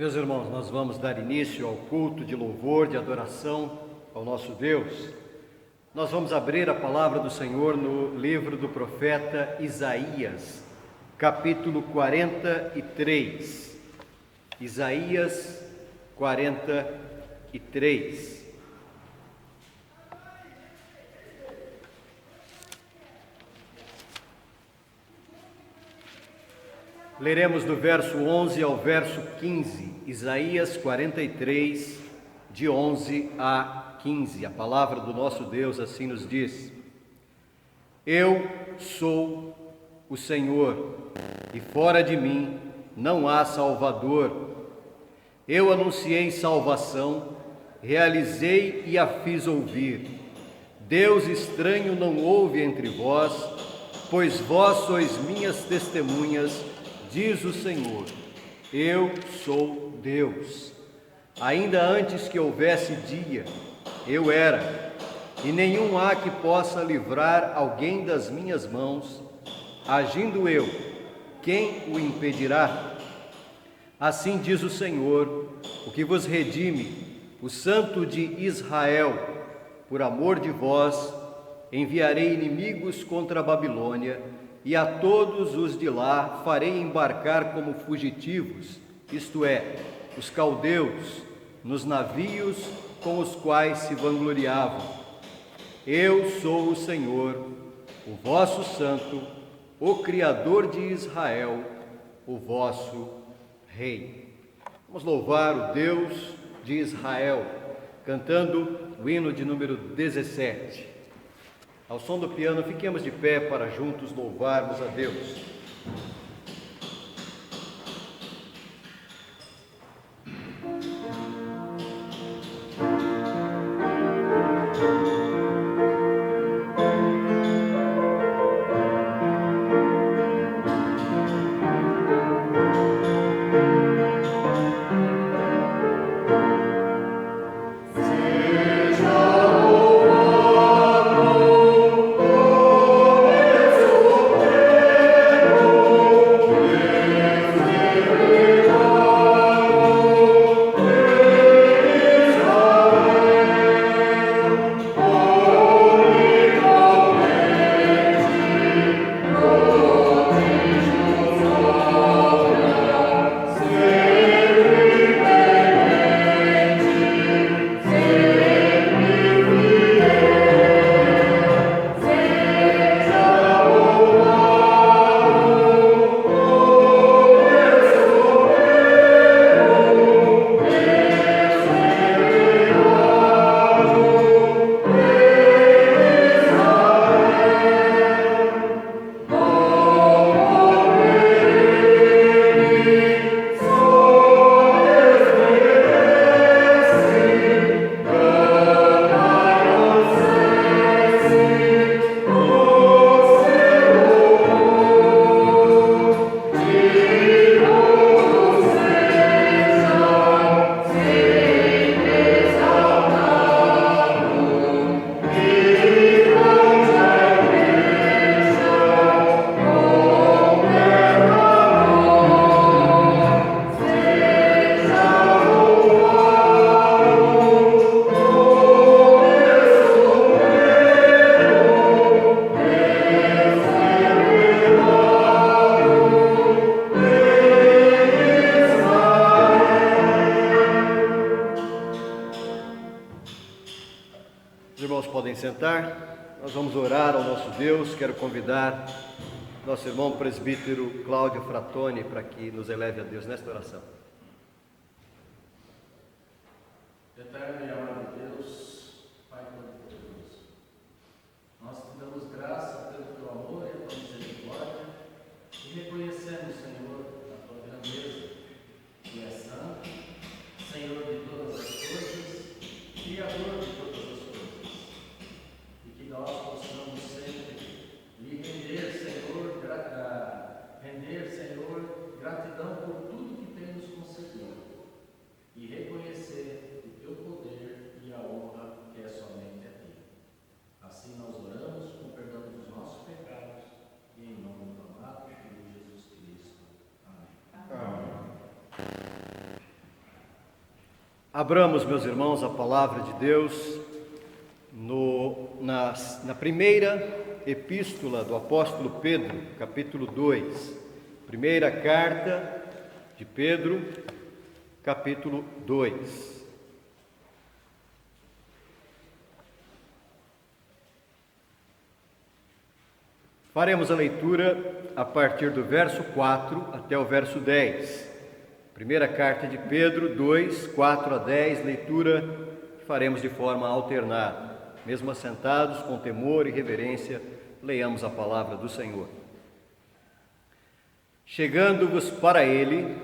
Meus irmãos, nós vamos dar início ao culto de louvor, de adoração ao nosso Deus. Nós vamos abrir a palavra do Senhor no livro do profeta Isaías, capítulo 43. Isaías 43. Leremos do verso 11 ao verso 15, Isaías 43, de 11 a 15. A palavra do nosso Deus assim nos diz: Eu sou o Senhor, e fora de mim não há Salvador. Eu anunciei salvação, realizei e a fiz ouvir. Deus estranho não houve entre vós, pois vós sois minhas testemunhas, diz o Senhor. Eu sou Deus. Ainda antes que houvesse dia, eu era, e nenhum há que possa livrar alguém das minhas mãos. Agindo eu, quem o impedirá? Assim diz o Senhor, o que vos redime, o Santo de Israel: por amor de vós, enviarei inimigos contra a Babilônia, e a todos os de lá farei embarcar como fugitivos, isto é, os caldeus, nos navios com os quais se vangloriavam. Eu sou o Senhor, o vosso Santo, o Criador de Israel, o vosso Rei. Vamos louvar o Deus de Israel, cantando o hino de número 17. Ao som do piano, fiquemos de pé para juntos louvarmos a Deus. Sentar, nós vamos orar ao nosso Deus. Quero convidar nosso irmão presbítero Cláudio Fratoni para que nos eleve a Deus nesta oração. Eterno e amado Deus, Pai Todo-Poderoso, nós te damos graça pelo teu amor e a tua misericórdia e reconhecemos, Senhor, a tua grandeza, que é santo, Senhor de todas as coisas, Criador de todas as coisas. Nós possamos sempre lhe render, Senhor, gratidão por tudo que tem nos Abramos, meus irmãos, a palavra de Deus na primeira epístola do apóstolo Pedro, capítulo 2. Primeira carta de Pedro, capítulo 2. Faremos a leitura a partir do verso 4 até o verso 10. Primeira carta de Pedro 2, 4 a 10, leitura que faremos de forma alternada. Mesmo assentados, com temor e reverência, leiamos a palavra do Senhor. Chegando-vos para ele,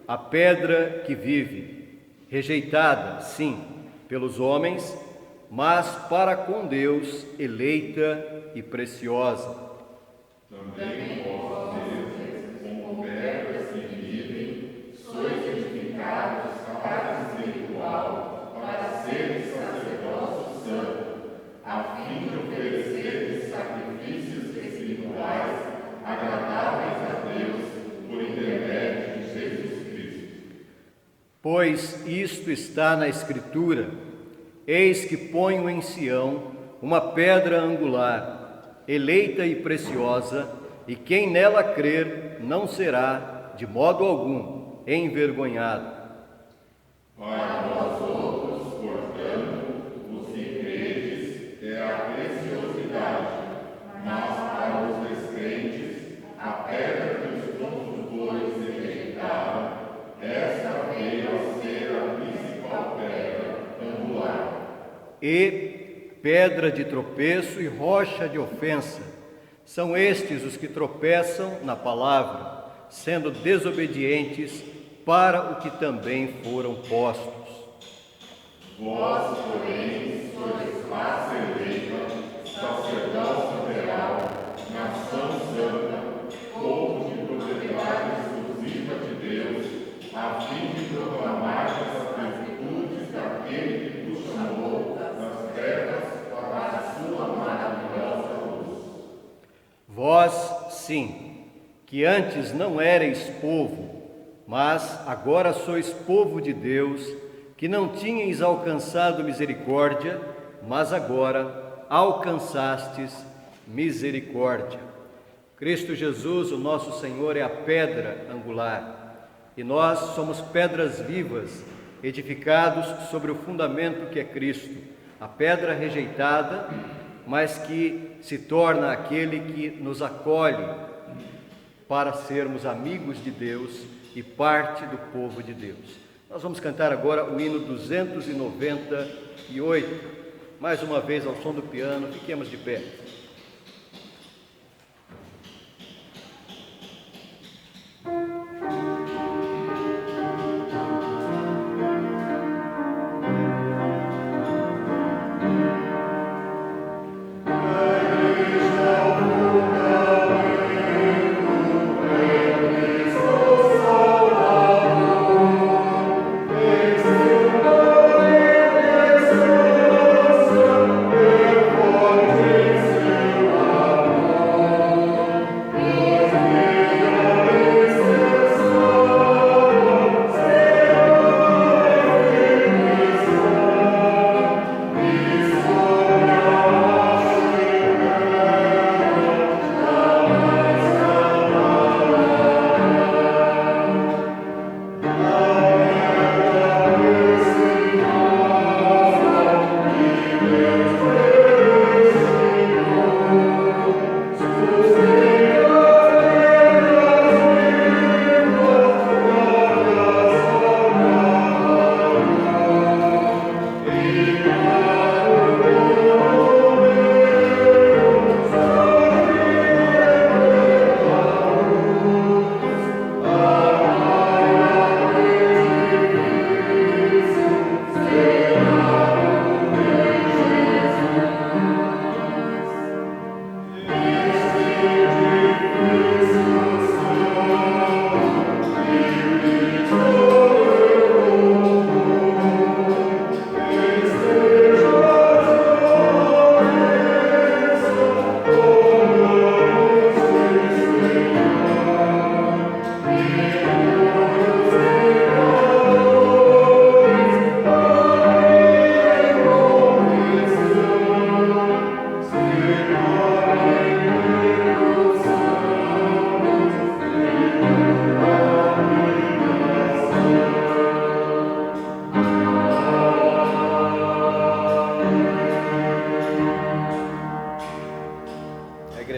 a pedra que vive, rejeitada, sim, pelos homens, mas para com Deus eleita e preciosa. Também vós mesmos, como pedras que vivem, sois edificados casa espiritual para seres sacerdócio santo, a fim de oferecerdes sacrifícios espirituais agradáveis a Deus por intermédio de Jesus Cristo. Pois isto está na Escritura: eis que ponho em Sião uma pedra angular, eleita e preciosa, e quem nela crer não será, de modo algum, envergonhado. Para vós outros, portanto, os que credes, é a preciosidade, mas para os descrentes, a pedra que os construtores rejeitaram, esta veio a ser a principal pedra angular. E pedra de tropeço e rocha de ofensa, são estes os que tropeçam na palavra, sendo desobedientes para o que também foram postos. Vós, porém, sois raça eleita, sacerdócio real, nação santa, povo de propriedade exclusiva de Deus, a fim de proclamar as virtudes daquele que vos chamou das trevas para a sua maravilhosa luz. Vós, sim, que antes não erais povo, mas agora sois povo de Deus, que não tinhais alcançado misericórdia, mas agora alcançastes misericórdia. Cristo Jesus, o nosso Senhor, é a pedra angular, e nós somos pedras vivas, edificados sobre o fundamento que é Cristo, a pedra rejeitada, mas que se torna aquele que nos acolhe para sermos amigos de Deus e parte do povo de Deus. Nós vamos cantar agora o hino 298. Mais uma vez ao som do piano, fiquemos de pé. Deus.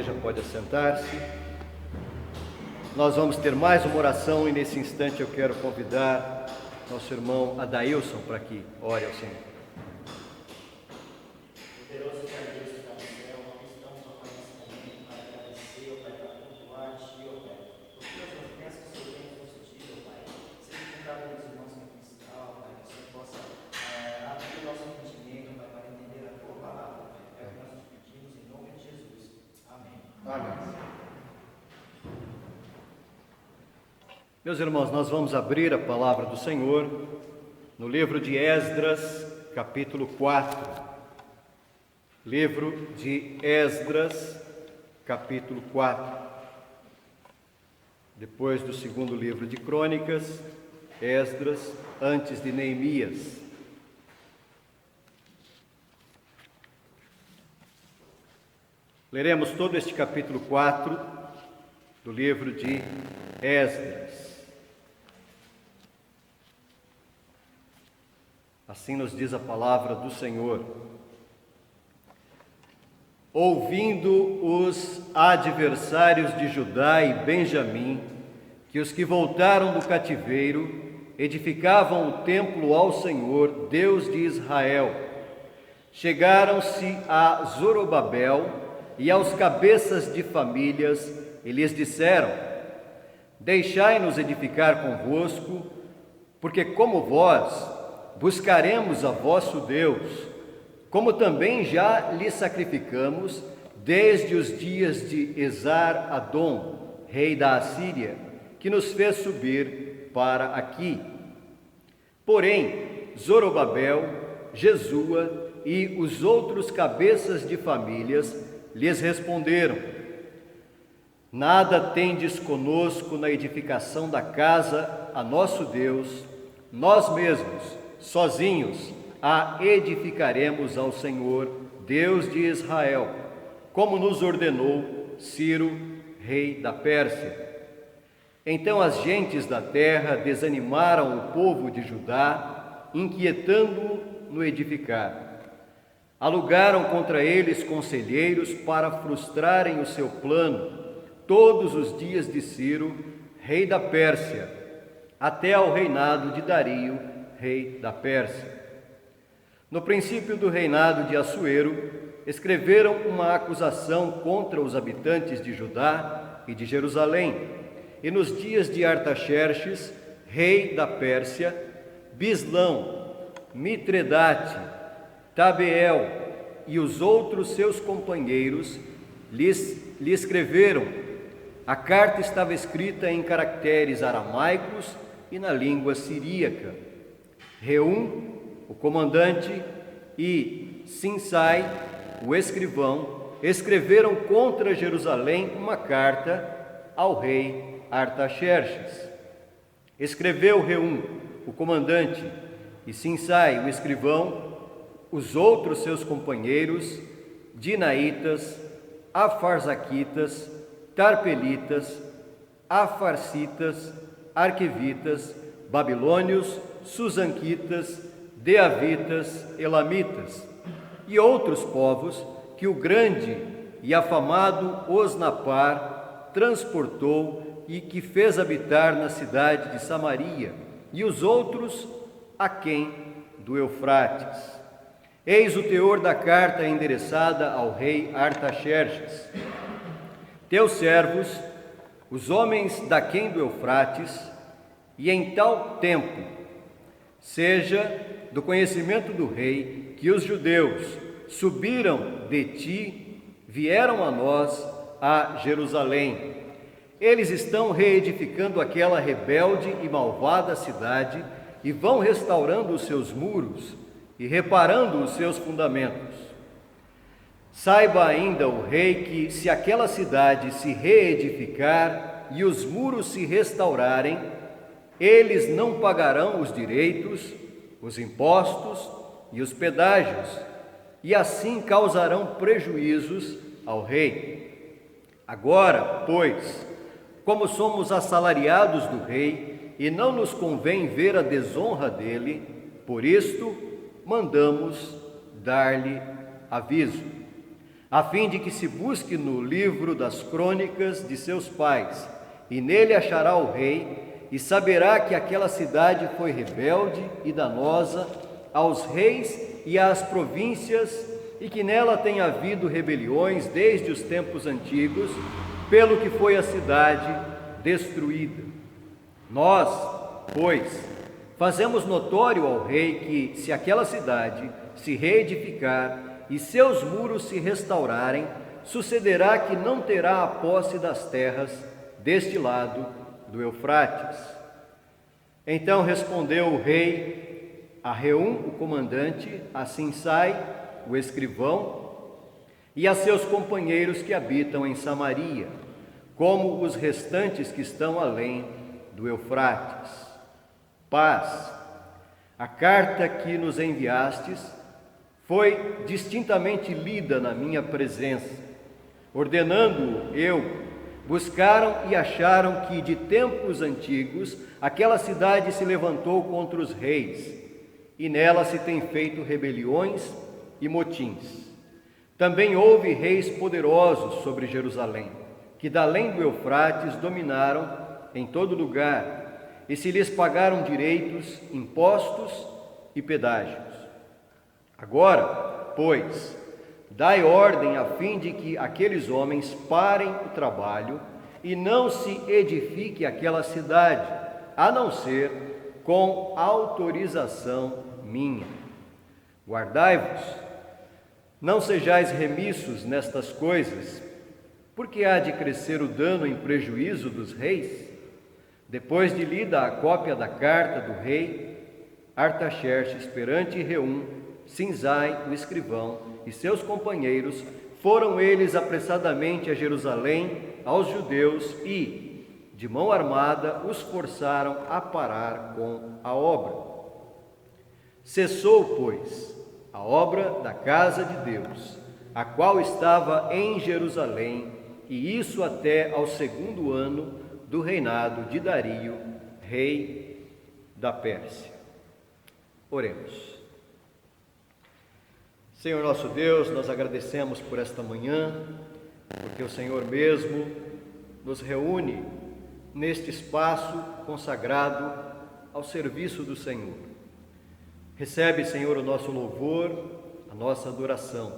igreja pode assentar-se. Nós vamos ter mais uma oração e nesse instante eu quero convidar nosso irmão Adailson para que ore ao Senhor. Poderoso Pai Deus que está no céu, nós estamos ó Pai nesse momento para agradecer, ó Pai, para cultuar Ti, ó Pai, por todas as bênçãos que o Senhor tem concedido, ó Pai, seja com cada um dos irmãos que aqui estão, ó Pai, que o Senhor possa abrir o nosso entendimento, ó Pai, para entender a Tua palavra, ó Pai, é o que nós te pedimos em nome de Jesus. Amém. Amém. Meus irmãos, nós vamos abrir a palavra do Senhor no livro de Esdras, capítulo 4. Livro de Esdras, capítulo 4. Depois do segundo livro de Crônicas, Esdras, antes de Neemias. Leremos todo este capítulo 4 do livro de Esdras. Assim nos diz a palavra do Senhor. Ouvindo os adversários de Judá e Benjamim, que os que voltaram do cativeiro edificavam o templo ao Senhor, Deus de Israel, chegaram-se a Zorobabel e aos cabeças de famílias e lhes disseram: deixai-nos edificar convosco, porque como vós buscaremos a vosso Deus, como também já lhe sacrificamos desde os dias de Esar-Adom, rei da Assíria, que nos fez subir para aqui. Porém, Zorobabel, Jesua e os outros cabeças de famílias lhes responderam: nada tendes conosco na edificação da casa a nosso Deus, nós mesmos, sozinhos, a edificaremos ao Senhor, Deus de Israel, como nos ordenou Ciro, rei da Pérsia. Então as gentes da terra desanimaram o povo de Judá, inquietando-o no edificar. Alugaram contra eles conselheiros para frustrarem o seu plano, todos os dias de Ciro, rei da Pérsia, até ao reinado de Dario, rei da Pérsia. No princípio do reinado de Assuero, escreveram uma acusação contra os habitantes de Judá e de Jerusalém, e nos dias de Artaxerxes, rei da Pérsia, Bislão, Mitredate, Tabeel e os outros seus companheiros lhe escreveram. A carta estava escrita em caracteres aramaicos e na língua siríaca. Reum, o comandante, e Sinsai, o escrivão, escreveram contra Jerusalém uma carta ao rei Artaxerxes. Escreveu Reum, o comandante, e Sinsai, o escrivão, os outros seus companheiros, Dinaitas, Afarzaquitas, Tarpelitas, Afarcitas, Arquevitas, Babilônios, Susanquitas, Deavitas, Elamitas e outros povos que o grande e afamado Osnapar transportou e que fez habitar na cidade de Samaria, e os outros aquém do Eufrates. Eis o teor da carta endereçada ao rei Artaxerxes. Teus servos, os homens daquém do Eufrates, e em tal tempo seja do conhecimento do rei que os judeus subiram de ti, vieram a nós a Jerusalém. Eles estão reedificando aquela rebelde e malvada cidade e vão restaurando os seus muros e reparando os seus fundamentos. Saiba ainda o rei que, se aquela cidade se reedificar e os muros se restaurarem, eles não pagarão os direitos, os impostos e os pedágios, e assim causarão prejuízos ao rei. Agora, pois, como somos assalariados do rei e não nos convém ver a desonra dele, por isto mandamos dar-lhe aviso. a fim de que se busque no livro das crônicas de seus pais, e nele achará o rei, e saberá que aquela cidade foi rebelde e danosa aos reis e às províncias, e que nela tem havido rebeliões desde os tempos antigos, pelo que foi a cidade destruída. Nós, pois, fazemos notório ao rei que, se aquela cidade se reedificar e seus muros se restaurarem, sucederá que não terá a posse das terras deste lado do Eufrates. Então respondeu o rei a Reum, o comandante, a Sinsai, o escrivão, e a seus companheiros que habitam em Samaria, como os restantes que estão além do Eufrates. Paz. A carta que nos enviastes foi distintamente lida na minha presença. Ordenando-o eu, buscaram e acharam que de tempos antigos aquela cidade se levantou contra os reis, e nela se tem feito rebeliões e motins. Também houve reis poderosos sobre Jerusalém, que da além do Eufrates dominaram em todo lugar, e se lhes pagaram direitos, impostos e pedágios. Agora, pois, dai ordem a fim de que aqueles homens parem o trabalho e não se edifique aquela cidade, a não ser com autorização minha. Guardai-vos, não sejais remissos nestas coisas, porque há de crescer o dano em prejuízo dos reis. Depois de lida a cópia da carta do rei, Artaxerxes perante Reum, Sinsai, o escrivão, e seus companheiros, foram eles apressadamente a Jerusalém, aos judeus, e, de mão armada, os forçaram a parar com a obra. Cessou, pois, a obra da casa de Deus, a qual estava em Jerusalém, e isso até ao 2º ano do reinado de Dario, rei da Pérsia. Oremos. Senhor nosso Deus, nós agradecemos por esta manhã, porque o Senhor mesmo nos reúne neste espaço consagrado ao serviço do Senhor. Recebe, Senhor, o nosso louvor, a nossa adoração.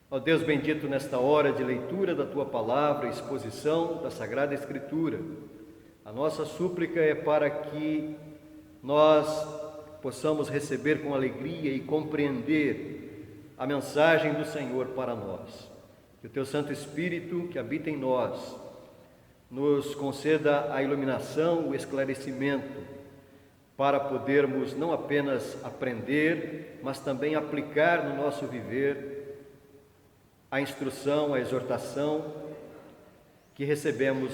Ó Deus bendito, nesta hora de leitura da Tua Palavra, exposição da Sagrada Escritura, a nossa súplica é para que nós possamos receber com alegria e compreender a mensagem do Senhor para nós. Que o Teu Santo Espírito, que habita em nós, nos conceda a iluminação, o esclarecimento, para podermos não apenas aprender, mas também aplicar no nosso viver a instrução, a exortação que recebemos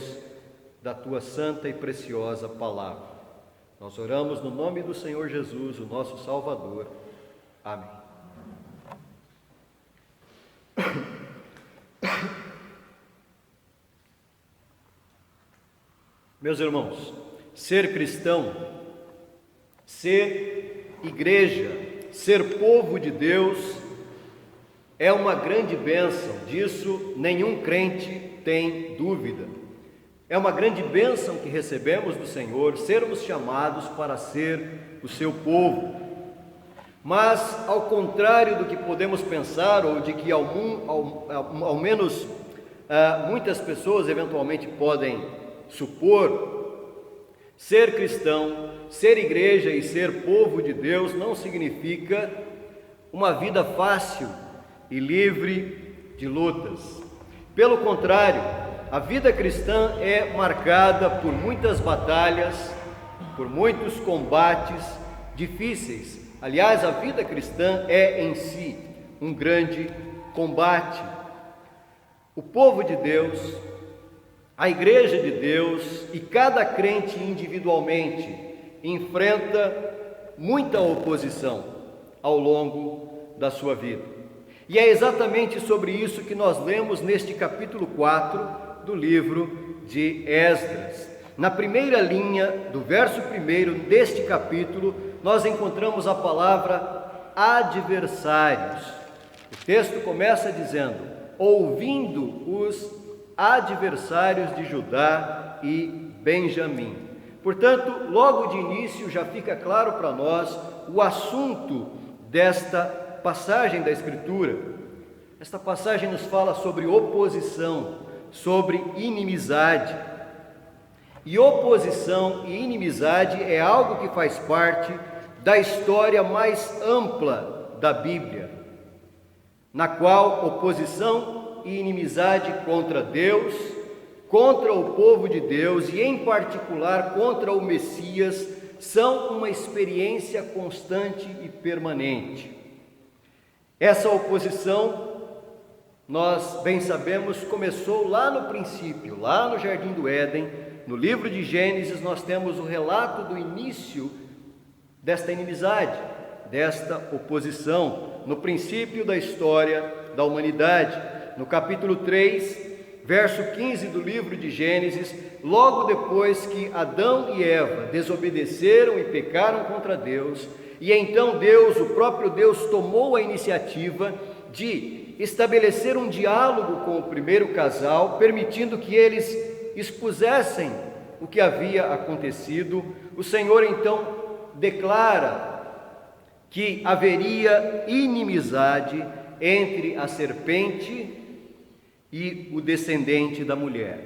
da Tua santa e preciosa palavra. Nós oramos no nome do Senhor Jesus, o nosso Salvador. Amém. Meus irmãos, ser cristão, ser igreja, ser povo de Deus, é uma grande bênção, disso nenhum crente tem dúvida. É uma grande bênção que recebemos do Senhor, sermos chamados para ser o seu povo. Mas, ao contrário do que podemos pensar, ou de que ao menos muitas pessoas eventualmente podem supor, ser cristão, ser igreja e ser povo de Deus não significa uma vida fácil e livre de lutas. Pelo contrário, a vida cristã é marcada por muitas batalhas, por muitos combates difíceis. Aliás, a vida cristã é em si um grande combate. O povo de Deus, a igreja de Deus e cada crente individualmente enfrenta muita oposição ao longo da sua vida. E é exatamente sobre isso que nós lemos neste capítulo 4 do livro de Esdras. Na primeira linha do verso 1 deste capítulo, nós encontramos a palavra adversários. O texto começa dizendo: ouvindo os adversários de Judá e Benjamim. Portanto, logo de início já fica claro para nós o assunto desta passagem da Escritura. Esta passagem nos fala sobre oposição, sobre inimizade. E oposição e inimizade é algo que faz parte da história mais ampla da Bíblia, na qual oposição e inimizade contra Deus, contra o povo de Deus e, em particular, contra o Messias, são uma experiência constante e permanente. Essa oposição, nós bem sabemos, começou lá no princípio, lá no Jardim do Éden. No livro de Gênesis nós temos o relato do início desta inimizade, desta oposição, no princípio da história da humanidade. No capítulo 3, verso 15 do livro de Gênesis, logo depois que Adão e Eva desobedeceram e pecaram contra Deus, e então Deus, o próprio Deus, tomou a iniciativa de estabelecer um diálogo com o primeiro casal, permitindo que eles expusessem o que havia acontecido. O Senhor então declara que haveria inimizade entre a serpente e o descendente da mulher.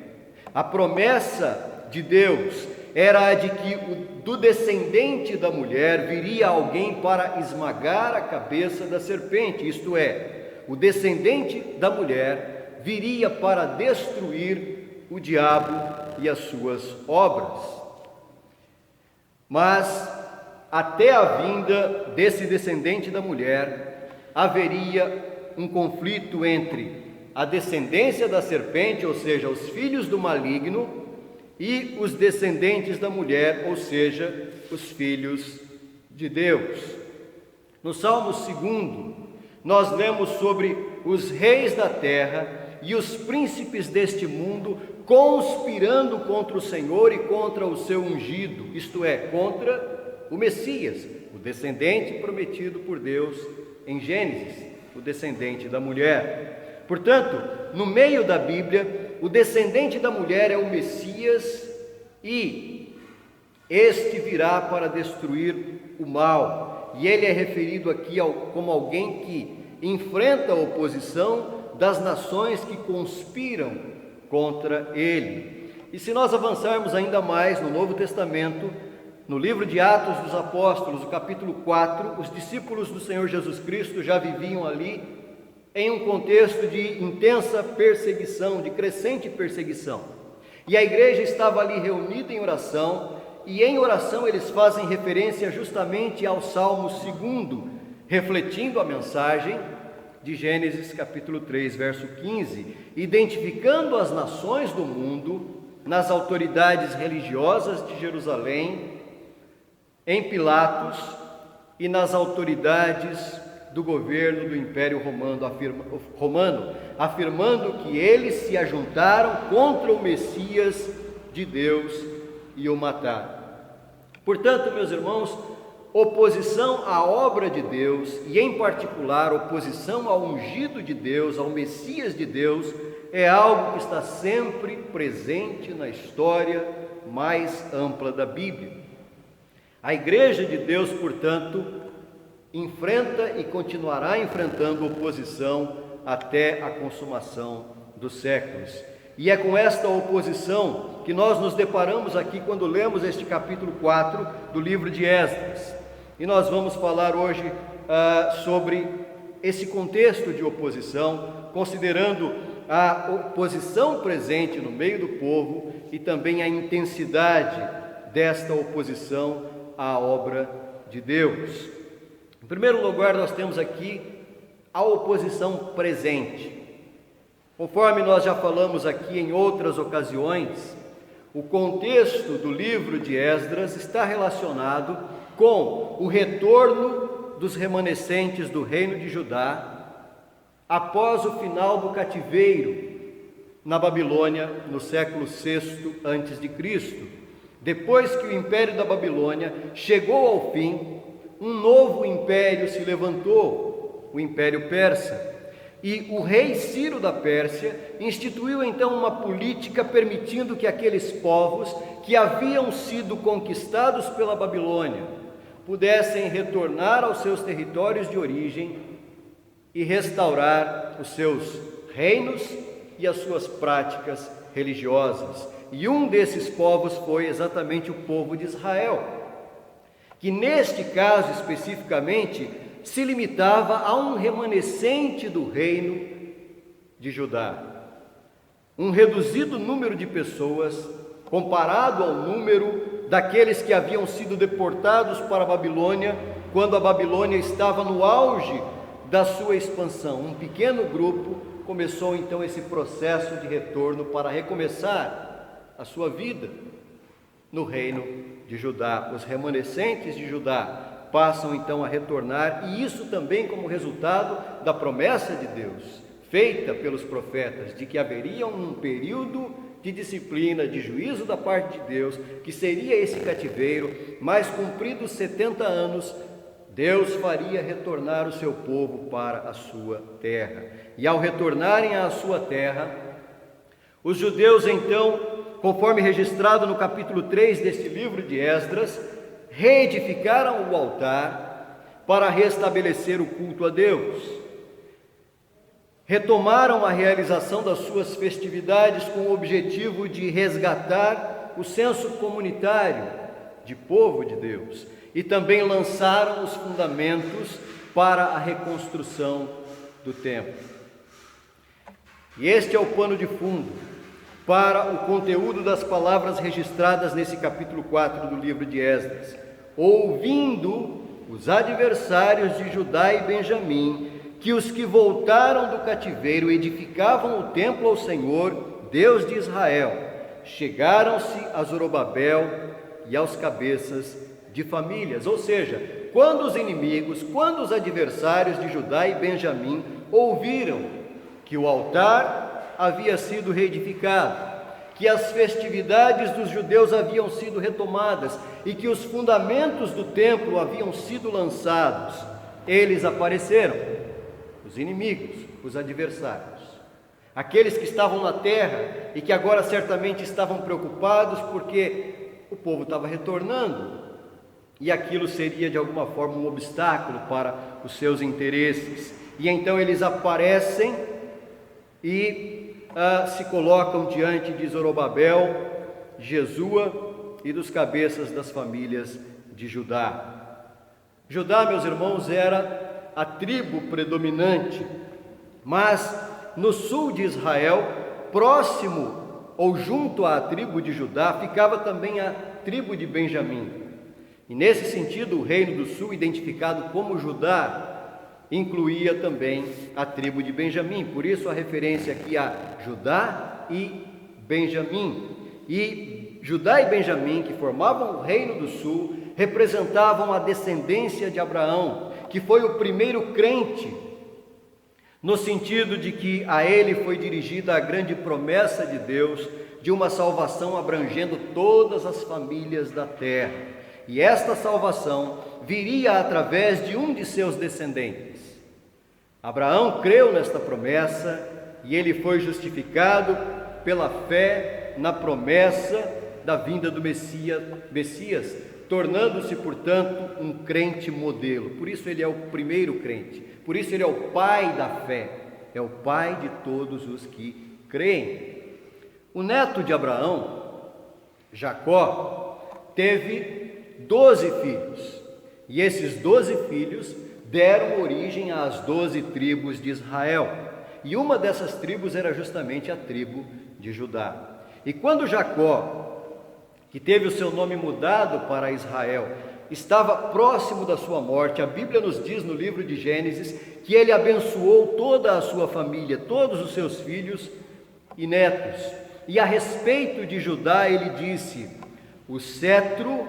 A promessa de Deus era a de que do descendente da mulher viria alguém para esmagar a cabeça da serpente, isto é, o descendente da mulher viria para destruir o diabo e as suas obras. Mas até a vinda desse descendente da mulher, haveria um conflito entre a descendência da serpente, ou seja, os filhos do maligno, e os descendentes da mulher, ou seja, os filhos de Deus. No Salmo 2, nós lemos sobre os reis da terra e os príncipes deste mundo conspirando contra o Senhor e contra o seu ungido, isto é, contra o Messias, o descendente prometido por Deus em Gênesis, o descendente da mulher. Portanto, no meio da Bíblia, o descendente da mulher é o Messias e este virá para destruir o mal. E ele é referido aqui como alguém que enfrenta a oposição das nações que conspiram contra ele. E se nós avançarmos ainda mais no Novo Testamento, no livro de Atos dos Apóstolos, no capítulo 4, os discípulos do Senhor Jesus Cristo já viviam ali em um contexto de intensa perseguição, de crescente perseguição. E a igreja estava ali reunida em oração, e em oração eles fazem referência justamente ao Salmo 2, refletindo a mensagem de Gênesis capítulo 3, verso 15, identificando as nações do mundo nas autoridades religiosas de Jerusalém, em Pilatos e nas autoridades do governo do Império Romano, afirmando que eles se ajuntaram contra o Messias de Deus e o mataram. Portanto, meus irmãos, oposição à obra de Deus e, em particular, oposição ao ungido de Deus, ao Messias de Deus, é algo que está sempre presente na história mais ampla da Bíblia. A Igreja de Deus, portanto, enfrenta e continuará enfrentando oposição até a consumação dos séculos. E é com esta oposição que nós nos deparamos aqui quando lemos este capítulo 4 do livro de Esdras. E nós vamos falar hoje sobre esse contexto de oposição, considerando a oposição presente no meio do povo e também a intensidade desta oposição à obra de Deus. Em primeiro lugar, nós temos aqui a oposição presente. Conforme nós já falamos aqui em outras ocasiões, o contexto do livro de Esdras está relacionado com o retorno dos remanescentes do reino de Judá após o final do cativeiro na Babilônia no século VI a.C. Depois que o império da Babilônia chegou ao fim, um novo império se levantou, o Império Persa. E o rei Ciro da Pérsia instituiu então uma política permitindo que aqueles povos que haviam sido conquistados pela Babilônia pudessem retornar aos seus territórios de origem e restaurar os seus reinos e as suas práticas religiosas. E um desses povos foi exatamente o povo de Israel, que neste caso especificamente se limitava a um remanescente do reino de Judá. Um reduzido número de pessoas, comparado ao número daqueles que haviam sido deportados para a Babilônia, quando a Babilônia estava no auge da sua expansão. Um pequeno grupo começou então esse processo de retorno para recomeçar a sua vida no reino de Judá. Os remanescentes de Judá passam então a retornar, e isso também como resultado da promessa de Deus, feita pelos profetas, de que haveria um período de disciplina, de juízo da parte de Deus, que seria esse cativeiro, mas cumpridos 70 anos, Deus faria retornar o seu povo para a sua terra. E ao retornarem à sua terra, os judeus então, conforme registrado no capítulo 3 deste livro de Esdras, reedificaram o altar para restabelecer o culto a Deus. Retomaram a realização das suas festividades com o objetivo de resgatar o senso comunitário de povo de Deus, e também lançaram os fundamentos para a reconstrução do templo. E este é o pano de fundo para o conteúdo das palavras registradas nesse capítulo 4 do livro de Esdras. Ouvindo os adversários de Judá e Benjamim que os que voltaram do cativeiro edificavam o templo ao Senhor, Deus de Israel, chegaram-se a Zorobabel e aos cabeças de famílias. Ou seja, quando os inimigos, quando os adversários de Judá e Benjamim ouviram que o altar havia sido reedificado, que as festividades dos judeus haviam sido retomadas e que os fundamentos do templo haviam sido lançados, eles apareceram, os inimigos, os adversários, aqueles que estavam na terra e que agora certamente estavam preocupados porque o povo estava retornando e aquilo seria de alguma forma um obstáculo para os seus interesses. E então eles aparecem e se colocam diante de Zorobabel, Jesua e dos cabeças das famílias de Judá. Judá, meus irmãos, era a tribo predominante, mas no sul de Israel, próximo ou junto à tribo de Judá, ficava também a tribo de Benjamim. E nesse sentido, o reino do sul, identificado como Judá, incluía também a tribo de Benjamim. Por isso a referência aqui a Judá e Benjamim. E Judá e Benjamim, que formavam o reino do sul, representavam a descendência de Abraão, que foi o primeiro crente, no sentido de que a ele foi dirigida a grande promessa de Deus de uma salvação abrangendo todas as famílias da terra. E esta salvação viria através de um de seus descendentes. Abraão creu nesta promessa e ele foi justificado pela fé na promessa da vinda do Messias, tornando-se, portanto, um crente modelo. Por isso ele é o primeiro crente, por isso ele é o pai da fé, é o pai de todos os que creem. O neto de Abraão, Jacó, teve 12 filhos, e esses 12 filhos deram origem às 12 tribos de Israel, e uma dessas tribos era justamente a tribo de Judá. E quando Jacó, que teve o seu nome mudado para Israel, estava próximo da sua morte, a Bíblia nos diz no livro de Gênesis que ele abençoou toda a sua família, todos os seus filhos e netos. E a respeito de Judá ele disse: o cetro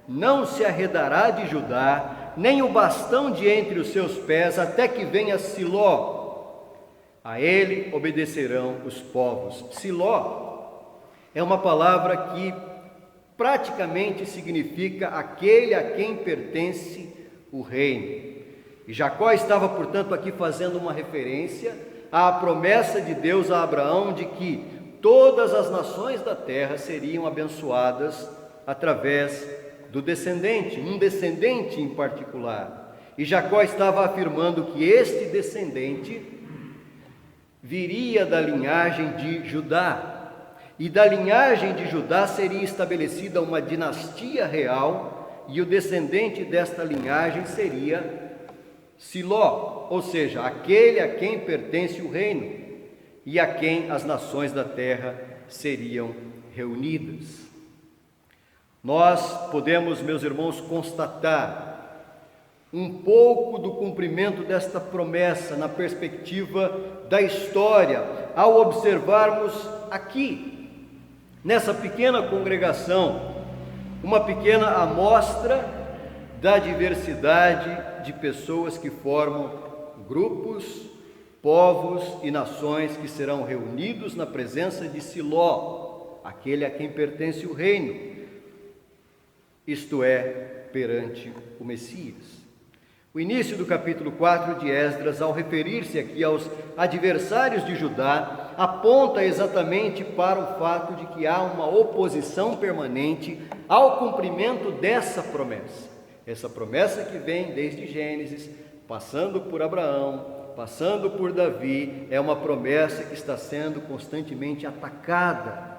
não se arredará de Judá, nem o bastão de entre os seus pés, até que venha Siló. A ele obedecerão os povos. Siló é uma palavra que praticamente significa aquele a quem pertence o reino. E Jacó estava, portanto, aqui fazendo uma referência à promessa de Deus a Abraão de que todas as nações da terra seriam abençoadas através do descendente, um descendente em particular. E Jacó estava afirmando que este descendente viria da linhagem de Judá. E da linhagem de Judá seria estabelecida uma dinastia real, e o descendente desta linhagem seria Siló, ou seja, aquele a quem pertence o reino e a quem as nações da terra seriam reunidas. Nós podemos, meus irmãos, constatar um pouco do cumprimento desta promessa na perspectiva da história, ao observarmos aqui, nessa pequena congregação, uma pequena amostra da diversidade de pessoas que formam grupos, povos e nações que serão reunidos na presença de Siló, aquele a quem pertence o reino, isto é, perante o Messias. O início do capítulo 4 de Esdras, ao referir-se aqui aos adversários de Judá, aponta exatamente para o fato de que há uma oposição permanente ao cumprimento dessa promessa. Essa promessa que vem desde Gênesis, passando por Abraão, passando por Davi, é uma promessa que está sendo constantemente atacada.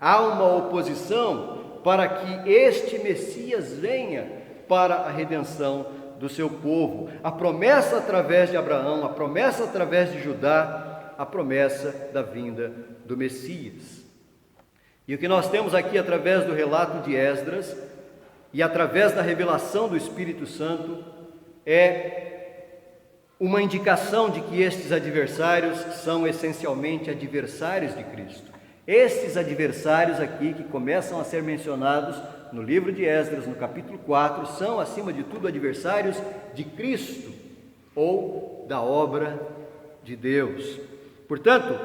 Há uma oposição para que este Messias venha para a redenção do seu povo. A promessa através de Abraão, a promessa através de Judá, a promessa da vinda do Messias. E o que nós temos aqui através do relato de Esdras e através da revelação do Espírito Santo é uma indicação de que estes adversários são essencialmente adversários de Cristo. Estes adversários aqui que começam a ser mencionados no livro de Esdras, no capítulo 4, são, acima de tudo, adversários de Cristo ou da obra de Deus. Portanto,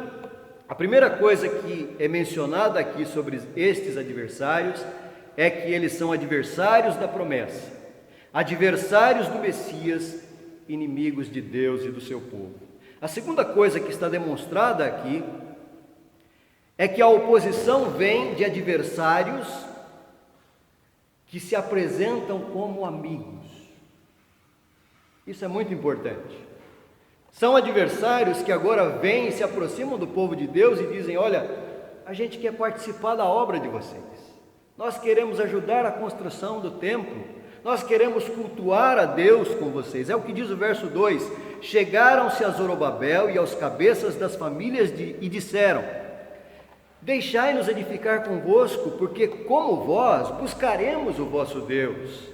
a primeira coisa que é mencionada aqui sobre estes adversários é que eles são adversários da promessa, adversários do Messias, inimigos de Deus e do seu povo. A segunda coisa que está demonstrada aqui é que a oposição vem de adversários que se apresentam como amigos. Isso é muito importante. São adversários que agora vêm e se aproximam do povo de Deus e dizem: olha, a gente quer participar da obra de vocês, nós queremos ajudar a construção do templo, nós queremos cultuar a Deus com vocês. É o que diz o verso 2: chegaram-se a Zorobabel e aos cabeças das famílias e disseram: deixai-nos edificar convosco, porque como vós buscaremos o vosso Deus,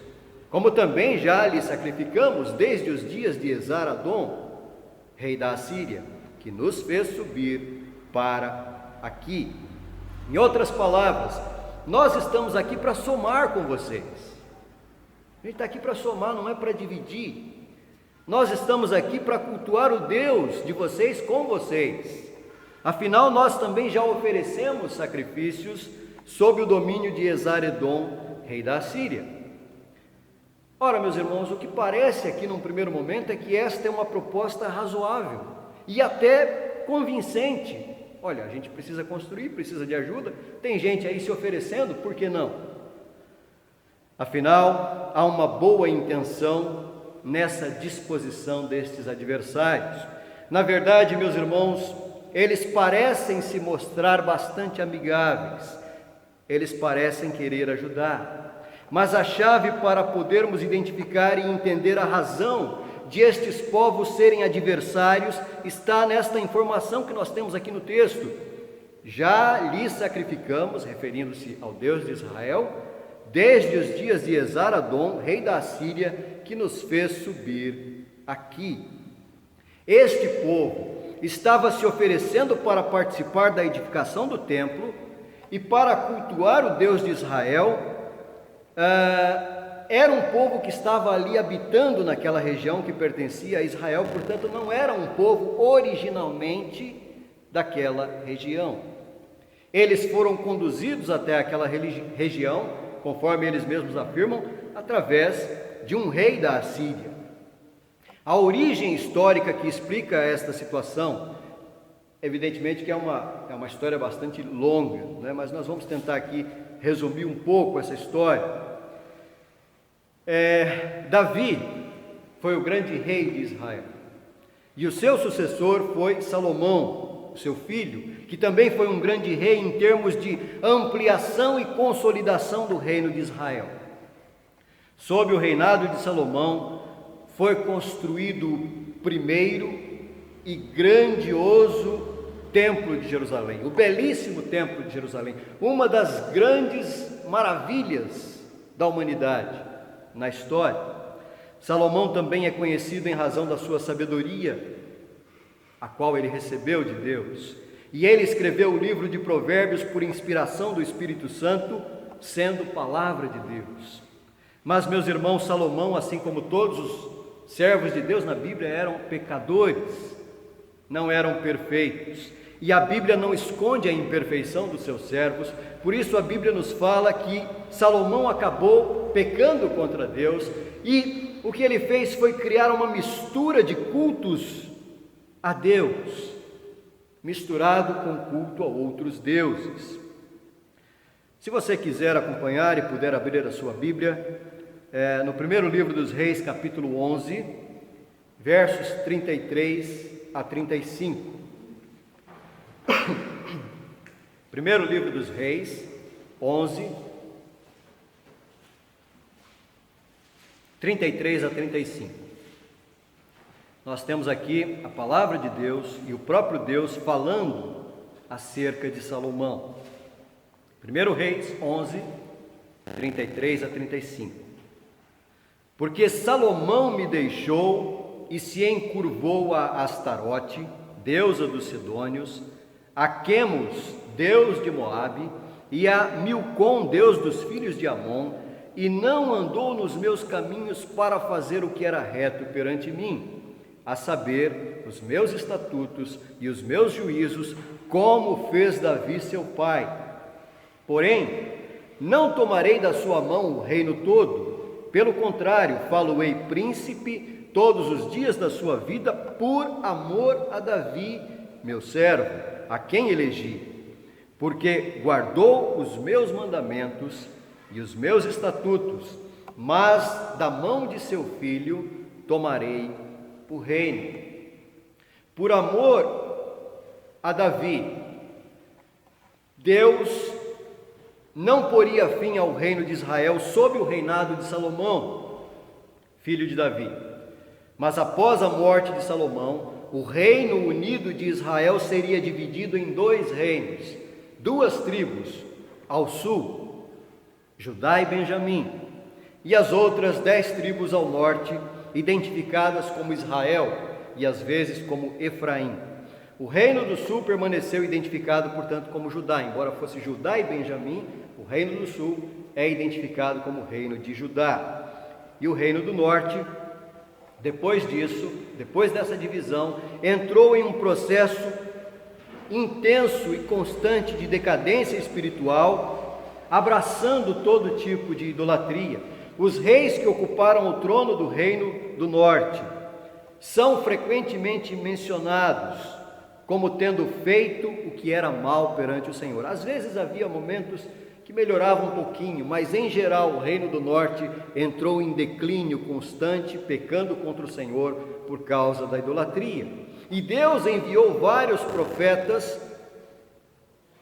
como também já lhe sacrificamos desde os dias de Esar-Adom, rei da Assíria, que nos fez subir para aqui. Em outras palavras, nós estamos aqui para somar com vocês. A gente está aqui para somar, não é para dividir. Nós estamos aqui para cultuar o Deus de vocês com vocês. Afinal, nós também já oferecemos sacrifícios sob o domínio de Esar-Edom, rei da Assíria. Ora, meus irmãos, o que parece aqui num primeiro momento é que esta é uma proposta razoável e até convincente. Olha, a gente precisa construir, precisa de ajuda, tem gente aí se oferecendo, por que não? Afinal, há uma boa intenção nessa disposição destes adversários. Na verdade, meus irmãos, eles parecem se mostrar bastante amigáveis, eles parecem querer ajudar, mas a chave para podermos identificar e entender a razão de estes povos serem adversários está nesta informação que nós temos aqui no texto: já lhe sacrificamos, referindo-se ao Deus de Israel, desde os dias de Esar-Adom, rei da Assíria, que nos fez subir aqui. Este povo estava se oferecendo para participar da edificação do templo e para cultuar o Deus de Israel. Era um povo que estava ali habitando naquela região que pertencia a Israel, portanto não era um povo originalmente daquela região. Eles foram conduzidos até aquela região, conforme eles mesmos afirmam, através de um rei da Assíria. A origem histórica que explica esta situação, evidentemente que é uma história bastante longa, né? Mas nós vamos tentar aqui resumir um pouco essa história. Davi foi o grande rei de Israel, e o seu sucessor foi Salomão, o seu filho, que também foi um grande rei em termos de ampliação e consolidação do reino de Israel. Sob o reinado de Salomão, foi construído o primeiro e grandioso templo de Jerusalém, o belíssimo templo de Jerusalém, uma das grandes maravilhas da humanidade na história. Salomão também é conhecido em razão da sua sabedoria, a qual ele recebeu de Deus, e ele escreveu o livro de Provérbios por inspiração do Espírito Santo, sendo palavra de Deus. Mas, meus irmãos, Salomão, assim como todos os servos de Deus na Bíblia, eram pecadores, não eram perfeitos, e a Bíblia não esconde a imperfeição dos seus servos. Por isso a Bíblia nos fala que Salomão acabou pecando contra Deus, e o que ele fez foi criar uma mistura de cultos a Deus, misturado com culto a outros deuses. Se você quiser acompanhar e puder abrir a sua Bíblia, no primeiro livro dos Reis, capítulo 11, versos 33 a 35. Primeiro livro dos Reis, 11, 33 a 35. Nós temos aqui a palavra de Deus e o próprio Deus falando acerca de Salomão. 1 Reis 11, 33 a 35. Porque Salomão me deixou e se encurvou a Astarote, deusa dos Sidônios, a Quemos, deus de Moabe, e a Milcom, deus dos filhos de Amon, e não andou nos meus caminhos para fazer o que era reto perante mim, a saber, os meus estatutos e os meus juízos, como fez Davi seu pai. Porém, não tomarei da sua mão o reino todo, pelo contrário, falo-ei príncipe todos os dias da sua vida, por amor a Davi, meu servo, a quem elegi, porque guardou os meus mandamentos e os meus estatutos, mas da mão de seu filho tomarei o reino. Por amor a Davi, Deus não poria fim ao reino de Israel sob o reinado de Salomão, filho de Davi. Mas após a morte de Salomão, o reino unido de Israel seria dividido em 2 reinos, 2 tribos, ao sul, Judá e Benjamim, e as outras 10 tribos ao norte, identificadas como Israel e às vezes como Efraim. O reino do sul permaneceu identificado, portanto, como Judá, embora fosse Judá e Benjamim, o reino do sul é identificado como o reino de Judá. E o reino do norte, depois disso, depois dessa divisão, entrou em um processo intenso e constante de decadência espiritual, abraçando todo tipo de idolatria. Os reis que ocuparam o trono do reino do norte são frequentemente mencionados como tendo feito o que era mal perante o Senhor. Às vezes havia momentos que melhoravam um pouquinho, mas em geral o reino do norte entrou em declínio constante, pecando contra o Senhor por causa da idolatria. E Deus enviou vários profetas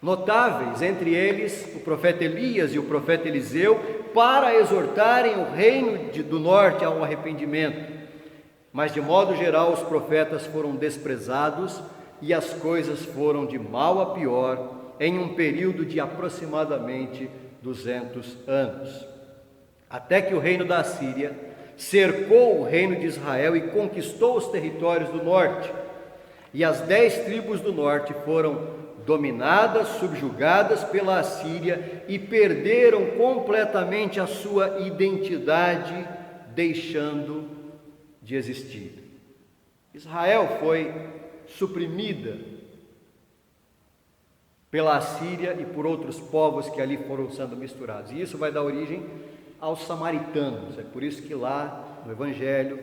notáveis, entre eles o profeta Elias e o profeta Eliseu, para exortarem o reino do norte ao arrependimento. Mas de modo geral os profetas foram desprezados e as coisas foram de mal a pior em um período de aproximadamente 200 anos. Até que o reino da Assíria cercou o reino de Israel e conquistou os territórios do norte. E as 10 tribos do norte foram dominadas, subjugadas pela Assíria e perderam completamente a sua identidade, deixando de existir. Israel foi suprimida pela Assíria e por outros povos que ali foram sendo misturados. E isso vai dar origem aos samaritanos. É por isso que lá no Evangelho,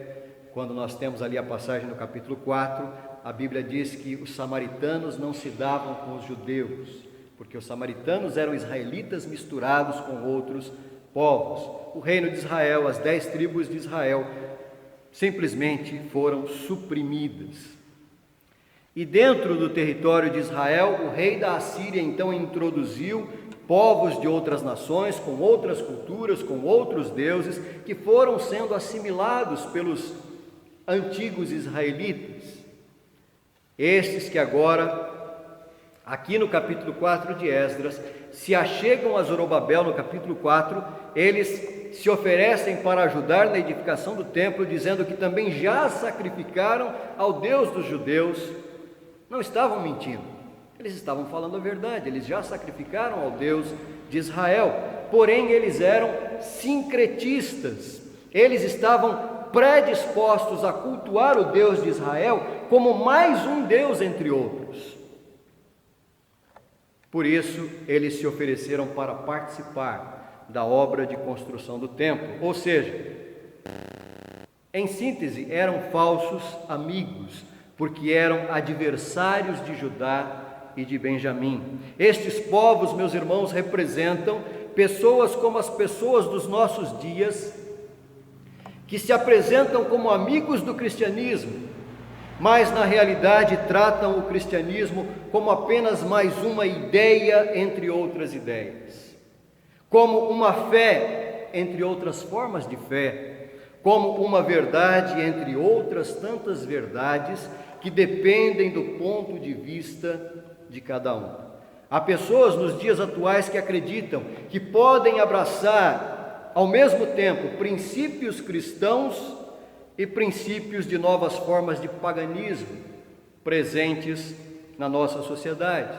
quando nós temos ali a passagem no capítulo 4, a Bíblia diz que os samaritanos não se davam com os judeus, porque os samaritanos eram israelitas misturados com outros povos. O reino de Israel, as 10 tribos de Israel, simplesmente foram suprimidas. E dentro do território de Israel, o rei da Assíria então introduziu povos de outras nações, com outras culturas, com outros deuses, que foram sendo assimilados pelos antigos israelitas. Estes que agora, aqui no capítulo 4 de Esdras, se achegam a Zorobabel no capítulo 4, eles se oferecem para ajudar na edificação do templo, dizendo que também já sacrificaram ao Deus dos judeus. Não estavam mentindo, eles estavam falando a verdade, eles já sacrificaram ao Deus de Israel, porém eles eram sincretistas, eles estavam predispostos a cultuar o Deus de Israel como mais um Deus entre outros. Por isso, eles se ofereceram para participar da obra de construção do templo, ou seja, em síntese, eram falsos amigos, porque eram adversários de Judá e de Benjamim. Estes povos, meus irmãos, representam pessoas como as pessoas dos nossos dias, que se apresentam como amigos do cristianismo, mas na realidade tratam o cristianismo como apenas mais uma ideia entre outras ideias, como uma fé entre outras formas de fé, como uma verdade entre outras tantas verdades que dependem do ponto de vista de cada um. Há pessoas nos dias atuais que acreditam que podem abraçar ao mesmo tempo princípios cristãos e princípios de novas formas de paganismo presentes na nossa sociedade.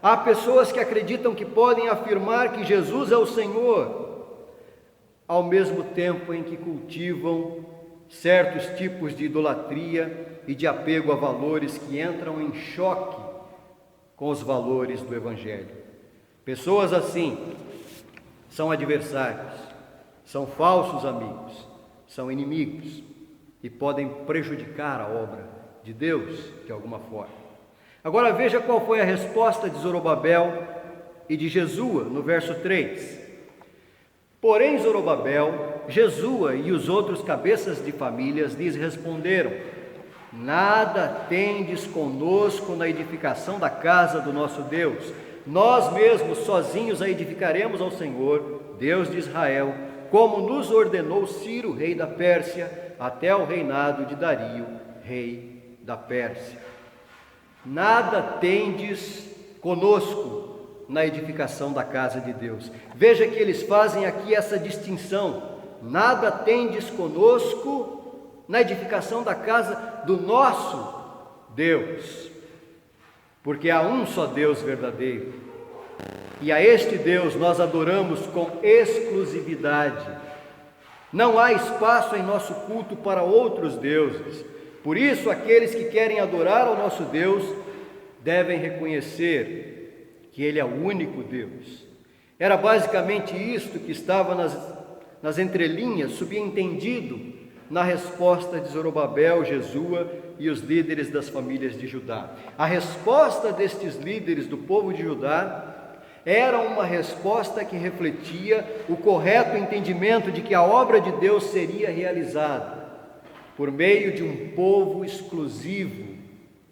Há pessoas que acreditam que podem afirmar que Jesus é o Senhor, ao mesmo tempo em que cultivam certos tipos de idolatria e de apego a valores que entram em choque com os valores do Evangelho. Pessoas assim são adversários, são falsos amigos, são inimigos e podem prejudicar a obra de Deus de alguma forma. Agora veja qual foi a resposta de Zorobabel e de Jesua no verso 3. Porém Zorobabel, Jesua e os outros cabeças de famílias lhes responderam: nada tendes conosco na edificação da casa do nosso Deus. Nós mesmos sozinhos a edificaremos ao Senhor, Deus de Israel, como nos ordenou Ciro, rei da Pérsia, até o reinado de Dario, rei da Pérsia. Nada tendes conosco na edificação da casa de Deus. Veja que eles fazem aqui essa distinção: nada tendes conosco na edificação da casa do nosso Deus, porque há um só Deus verdadeiro, e a este Deus nós adoramos com exclusividade. Não há espaço em nosso culto para outros deuses. Por isso, aqueles que querem adorar ao nosso Deus devem reconhecer que Ele é o único Deus. Era basicamente isto que estava nas entrelinhas, subentendido na resposta de Zorobabel, Jesua e os líderes das famílias de Judá. A resposta destes líderes do povo de Judá era uma resposta que refletia o correto entendimento de que a obra de Deus seria realizada por meio de um povo exclusivo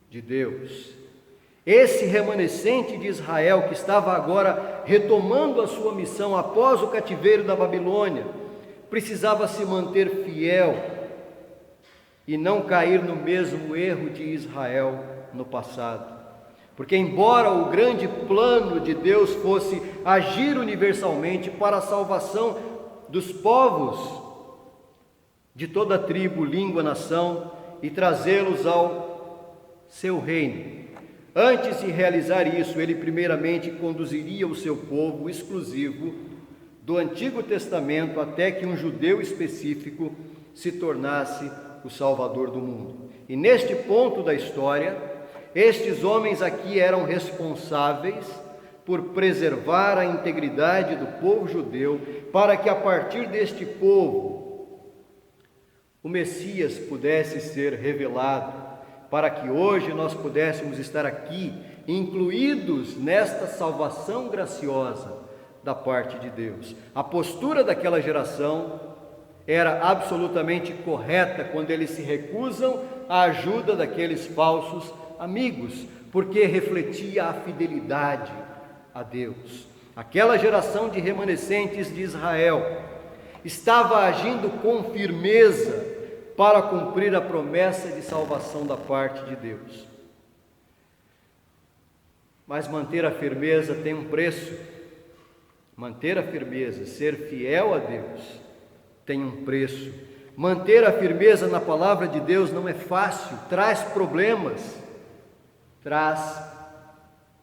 de Deus. Esse remanescente de Israel, que estava agora retomando a sua missão após o cativeiro da Babilônia, precisava se manter fiel e não cair no mesmo erro de Israel no passado. Porque embora o grande plano de Deus fosse agir universalmente para a salvação dos povos de toda tribo, língua, nação e trazê-los ao seu reino, antes de realizar isso, ele primeiramente conduziria o seu povo exclusivo do Antigo Testamento até que um judeu específico se tornasse o Salvador do mundo. E neste ponto da história, estes homens aqui eram responsáveis por preservar a integridade do povo judeu, para que a partir deste povo, o Messias pudesse ser revelado, para que hoje nós pudéssemos estar aqui, incluídos nesta salvação graciosa da parte de Deus. A postura daquela geração era absolutamente correta quando eles se recusam à ajuda daqueles falsos amigos, porque refletia a fidelidade a Deus. Aquela geração de remanescentes de Israel estava agindo com firmeza para cumprir a promessa de salvação da parte de Deus. Mas manter a firmeza tem um preço. Manter a firmeza, ser fiel a Deus, tem um preço. Manter a firmeza na palavra de Deus não é fácil, traz problemas, traz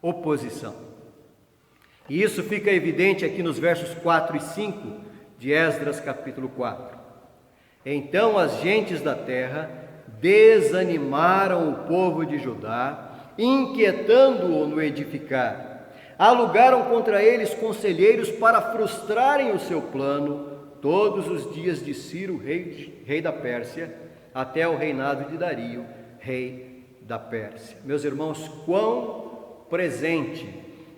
oposição. E isso fica evidente aqui nos versos 4 e 5 de Esdras capítulo 4. Então as gentes da terra desanimaram o povo de Judá, inquietando-o no edificar. Alugaram contra eles conselheiros para frustrarem o seu plano todos os dias de Ciro, rei da Pérsia, até o reinado de Dario, rei da Pérsia. Meus irmãos, quão presente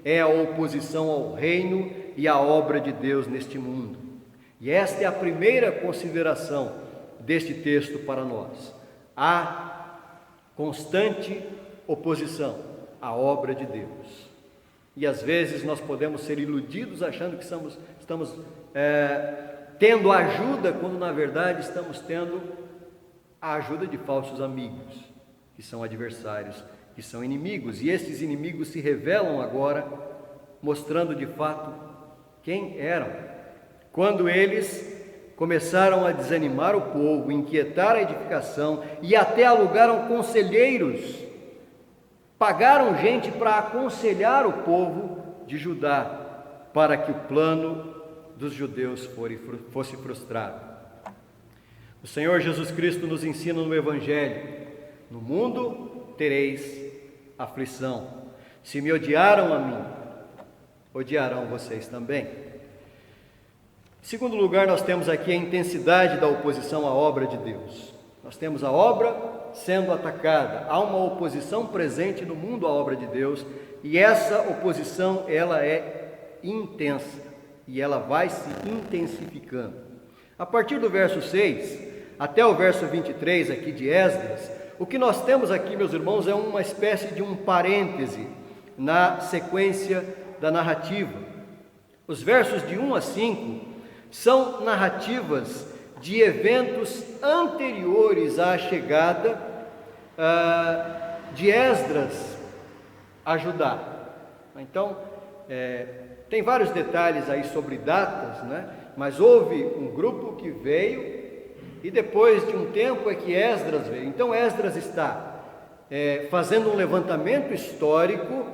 é a oposição ao reino e à obra de Deus neste mundo. E esta é a primeira consideração deste texto para nós. Há constante oposição à obra de Deus. E às vezes nós podemos ser iludidos achando que estamos tendo ajuda, quando na verdade estamos tendo a ajuda de falsos amigos, que são adversários, que são inimigos. E esses inimigos se revelam agora, mostrando de fato quem eram. Quando eles começaram a desanimar o povo, inquietar a edificação e até alugaram conselheiros, pagaram gente para aconselhar o povo de Judá, para que o plano dos judeus fosse frustrado. O Senhor Jesus Cristo nos ensina no Evangelho: no mundo tereis aflição. Se me odiaram a mim, odiarão vocês também. Em segundo lugar, nós temos aqui a intensidade da oposição à obra de Deus. Nós temos a obra sendo atacada, há uma oposição presente no mundo à obra de Deus, e essa oposição ela é intensa, e ela vai se intensificando. A partir do verso 6 até o verso 23 aqui de Esdras, o que nós temos aqui, meus irmãos, é uma espécie de um parêntese na sequência da narrativa. Os versos de 1 a 5 são narrativas de eventos anteriores à chegada de Esdras a Judá. Então, tem vários detalhes aí sobre datas, né? Mas houve um grupo que veio e depois de um tempo é que Esdras veio. Então Esdras está fazendo um levantamento histórico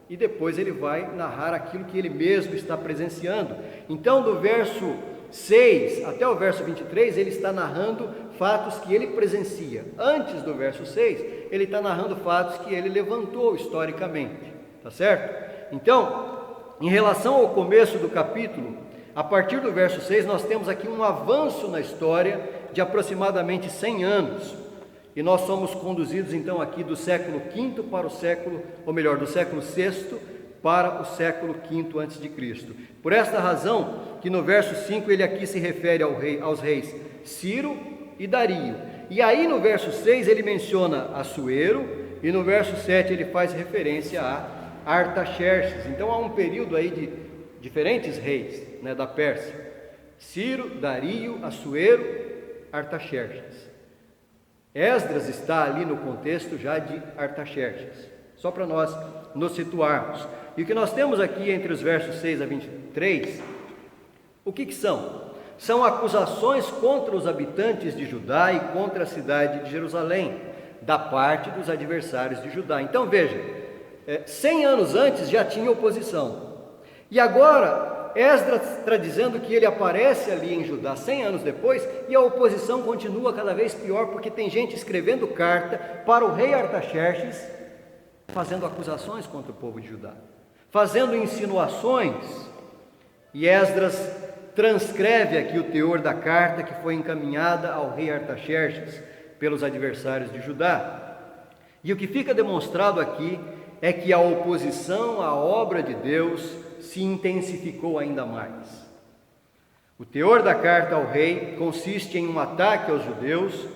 e depois ele vai narrar aquilo que ele mesmo está presenciando. Então do verso 6 até o verso 23 ele está narrando fatos que ele presencia. Antes do verso 6 ele está narrando fatos que ele levantou historicamente, tá certo? Então, em relação ao começo do capítulo, a partir do verso 6 nós temos aqui um avanço na história de aproximadamente 100 anos, e nós somos conduzidos então aqui do século V para o século, ou melhor, do século VI para o século V antes de Cristo. Por esta razão que no verso 5 ele aqui se refere aos reis Ciro e Dario, e aí no verso 6 ele menciona Assuero, e no verso 7 ele faz referência a Artaxerxes. Então há um período aí de diferentes reis, né, da Pérsia: Ciro, Dario, Assuero, Artaxerxes. Esdras está ali no contexto já de Artaxerxes, só para nós nos situarmos. E o que nós temos aqui entre os versos 6 a 23, o que são? São acusações contra os habitantes de Judá e contra a cidade de Jerusalém, da parte dos adversários de Judá. Então veja, 100 anos antes já tinha oposição, e agora Esdras está dizendo que ele aparece ali em Judá 100 anos depois, e a oposição continua cada vez pior, porque tem gente escrevendo carta para o rei Artaxerxes, fazendo acusações contra o povo de Judá, fazendo insinuações, e Esdras transcreve aqui o teor da carta que foi encaminhada ao rei Artaxerxes pelos adversários de Judá. E o que fica demonstrado aqui é que a oposição à obra de Deus se intensificou ainda mais. O teor da carta ao rei consiste em um ataque aos judeus,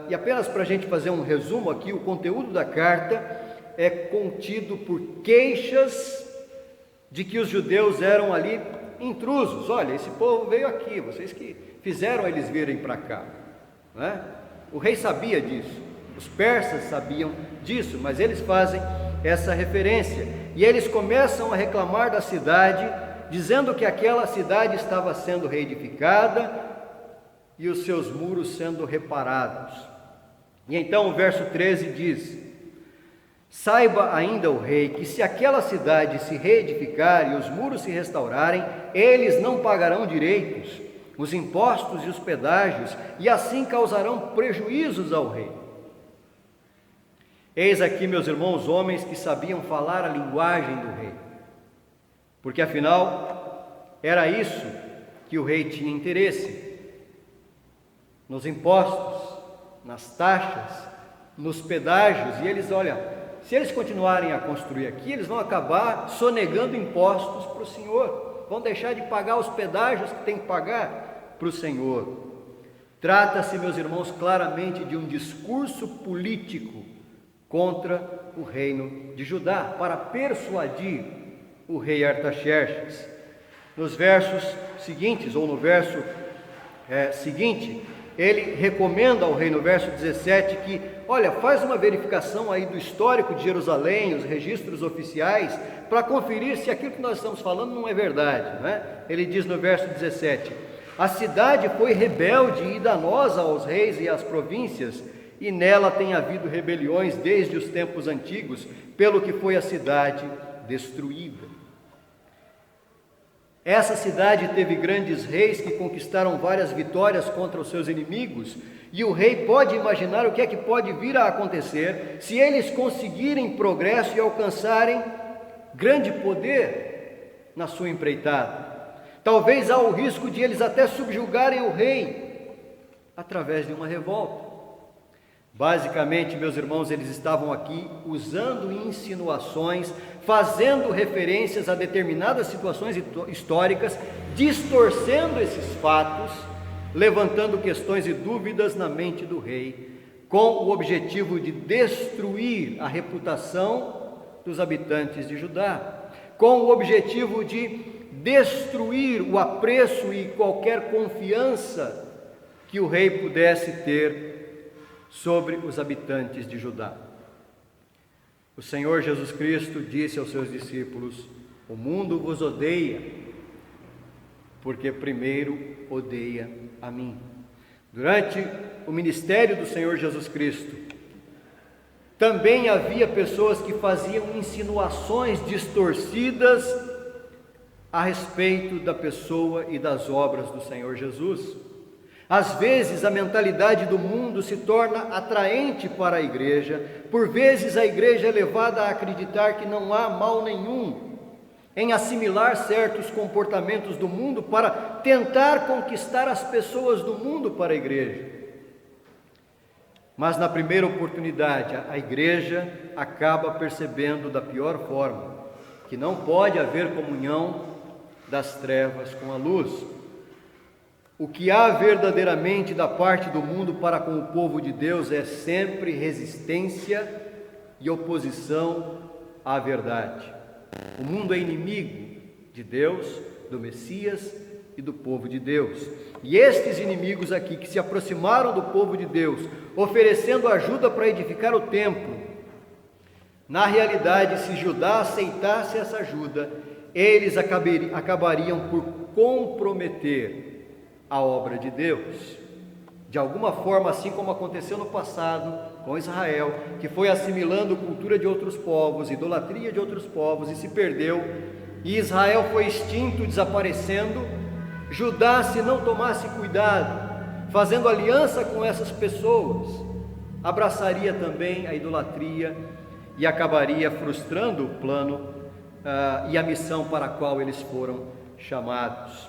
e apenas para a gente fazer um resumo aqui, o conteúdo da carta é contido por queixas de que os judeus eram ali intrusos. Olha, esse povo veio aqui, vocês que fizeram eles virem para cá, não é? O rei sabia disso, os persas sabiam disso, mas eles fazem essa referência, e eles começam a reclamar da cidade, dizendo que aquela cidade estava sendo reedificada e os seus muros sendo reparados. E então o verso 13 diz: saiba ainda o rei que se aquela cidade se reedificar e os muros se restaurarem, eles não pagarão direitos, os impostos e os pedágios, e assim causarão prejuízos ao rei. Eis aqui, meus irmãos, homens que sabiam falar a linguagem do rei, porque afinal era isso que o rei tinha interesse: nos impostos, nas taxas, nos pedágios. E eles, olha, se eles continuarem a construir aqui, eles vão acabar sonegando impostos para o Senhor, vão deixar de pagar os pedágios que tem que pagar para o Senhor. Trata-se, meus irmãos, claramente de um discurso político contra o reino de Judá, para persuadir o rei Artaxerxes. Nos versos seguintes, ou no verso seguinte, ele recomenda ao rei, no verso 17, que, olha, faz uma verificação aí do histórico de Jerusalém, os registros oficiais, para conferir se aquilo que nós estamos falando não é verdade, não é? Ele diz no verso 17: a cidade foi rebelde e danosa aos reis e às províncias, e nela tem havido rebeliões desde os tempos antigos, pelo que foi a cidade destruída. Essa cidade teve grandes reis que conquistaram várias vitórias contra os seus inimigos, e o rei pode imaginar o que é que pode vir a acontecer se eles conseguirem progresso e alcançarem grande poder na sua empreitada. Talvez há o risco de eles até subjugarem o rei através de uma revolta. Basicamente, meus irmãos, eles estavam aqui usando insinuações, fazendo referências a determinadas situações históricas, distorcendo esses fatos, levantando questões e dúvidas na mente do rei, com o objetivo de destruir a reputação dos habitantes de Judá, com o objetivo de destruir o apreço e qualquer confiança que o rei pudesse ter sobre os habitantes de Judá. O Senhor Jesus Cristo disse aos seus discípulos: o mundo vos odeia, porque primeiro odeia a mim. Durante o ministério do Senhor Jesus Cristo, também havia pessoas que faziam insinuações distorcidas a respeito da pessoa e das obras do Senhor Jesus. Às vezes a mentalidade do mundo se torna atraente para a igreja, por vezes a igreja é levada a acreditar que não há mal nenhum em assimilar certos comportamentos do mundo para tentar conquistar as pessoas do mundo para a igreja. Mas na primeira oportunidade, a igreja acaba percebendo da pior forma que não pode haver comunhão das trevas com a luz. O que há verdadeiramente da parte do mundo para com o povo de Deus é sempre resistência e oposição à verdade. O mundo é inimigo de Deus, do Messias e do povo de Deus. E estes inimigos aqui que se aproximaram do povo de Deus, oferecendo ajuda para edificar o templo, na realidade, se Judá aceitasse essa ajuda, eles acabariam por comprometer a obra de Deus. De alguma forma, assim como aconteceu no passado com Israel, que foi assimilando cultura de outros povos, idolatria de outros povos, e se perdeu, e Israel foi extinto, desaparecendo, Judá, se não tomasse cuidado, fazendo aliança com essas pessoas, abraçaria também a idolatria e acabaria frustrando o plano e a missão para a qual eles foram chamados.